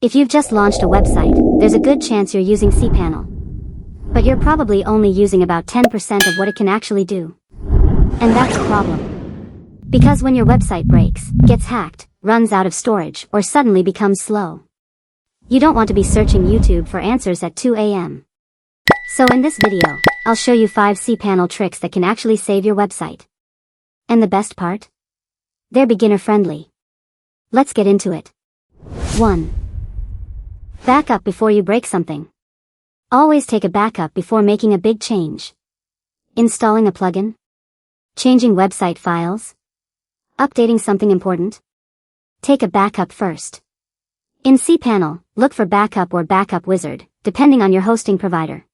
If you've just launched a website, there's a good chance you're using cPanel. But you're probably only using about 10% of what it can actually do. And that's a problem. Because when your website breaks, gets hacked, runs out of storage, or suddenly becomes slow, you don't want to be searching YouTube for answers at 2 a.m. So in this video, I'll show you 5 cPanel tricks that can actually save your website. And the best part? They're beginner friendly. Let's get into it. 1. Backup before you break something. Always take a backup before making a big change. Installing a plugin? Changing website files? Updating something important? Take a backup first. In cPanel, look for Backup or Backup Wizard, depending on your hosting provider.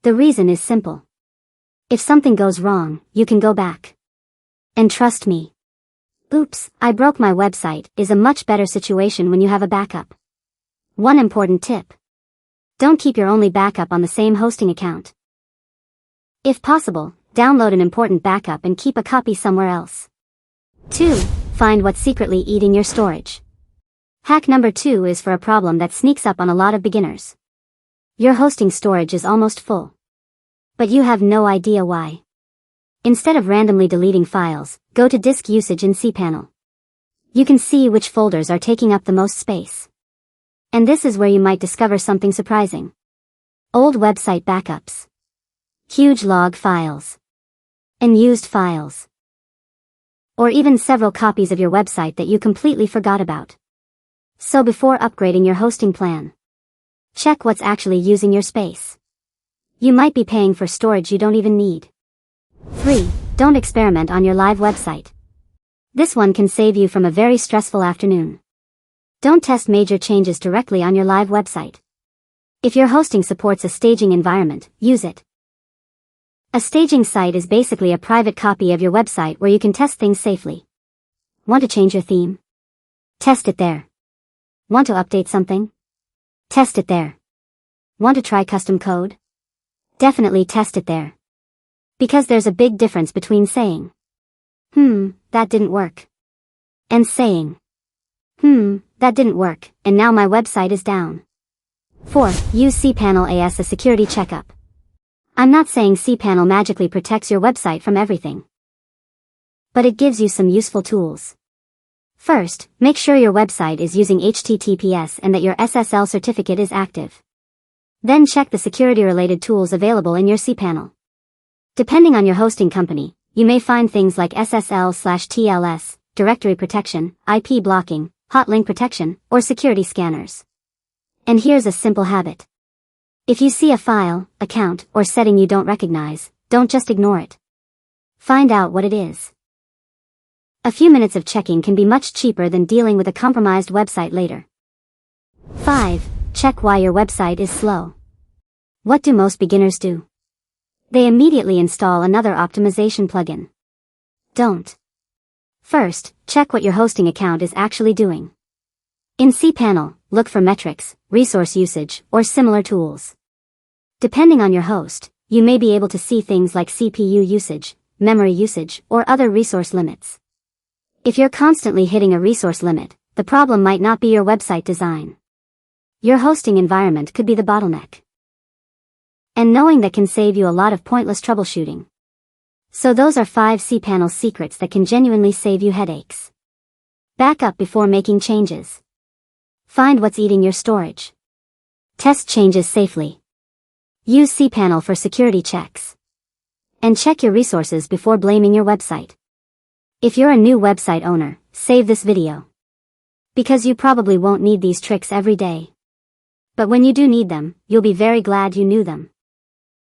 The reason is simple. If something goes wrong, you can go back. And trust me. Oops, I broke my website is a much better situation when you have a backup. One important tip. Don't keep your only backup on the same hosting account. If possible, download an important backup and keep a copy somewhere else. 2. Find what's secretly eating your storage. Hack number 2 is for a problem that sneaks up on a lot of beginners. Your hosting storage is almost full. But you have no idea why. Instead of randomly deleting files, go to disk usage in cPanel. You can see which folders are taking up the most space. And this is where you might discover something surprising. Old website backups. Huge log files. Unused files. Or even several copies of your website that you completely forgot about. So before upgrading your hosting plan, check what's actually using your space. You might be paying for storage you don't even need. 3. Don't experiment on your live website. This one can save you from a very stressful afternoon. Don't test major changes directly on your live website. If your hosting supports a staging environment, use it. A staging site is basically a private copy of your website where you can test things safely. Want to change your theme? Test it there. Want to update something? Test it there. Want to try custom code? Definitely test it there. Because there's a big difference between saying, that didn't work, and saying, that didn't work, and now my website is down. 4. Use cPanel as a security checkup. I'm not saying cPanel magically protects your website from everything. But it gives you some useful tools. First, make sure your website is using HTTPS and that your SSL certificate is active. Then check the security-related tools available in your cPanel. Depending on your hosting company, you may find things like SSL/TLS, directory protection, IP blocking, hot link protection, or security scanners. And here's a simple habit. If you see a file, account, or setting you don't recognize, don't just ignore it. Find out what it is. A few minutes of checking can be much cheaper than dealing with a compromised website later. 5. Check why your website is slow. What do most beginners do? They immediately install another optimization plugin. Don't. First, check what your hosting account is actually doing. In cPanel, look for metrics, resource usage, or similar tools. Depending on your host, you may be able to see things like CPU usage, memory usage, or other resource limits. If you're constantly hitting a resource limit, the problem might not be your website design. Your hosting environment could be the bottleneck. And knowing that can save you a lot of pointless troubleshooting. So those are 5 cPanel secrets that can genuinely save you headaches. Backup before making changes. Find what's eating your storage. Test changes safely. Use cPanel for security checks. And check your resources before blaming your website. If you're a new website owner, save this video. Because you probably won't need these tricks every day. But when you do need them, you'll be very glad you knew them.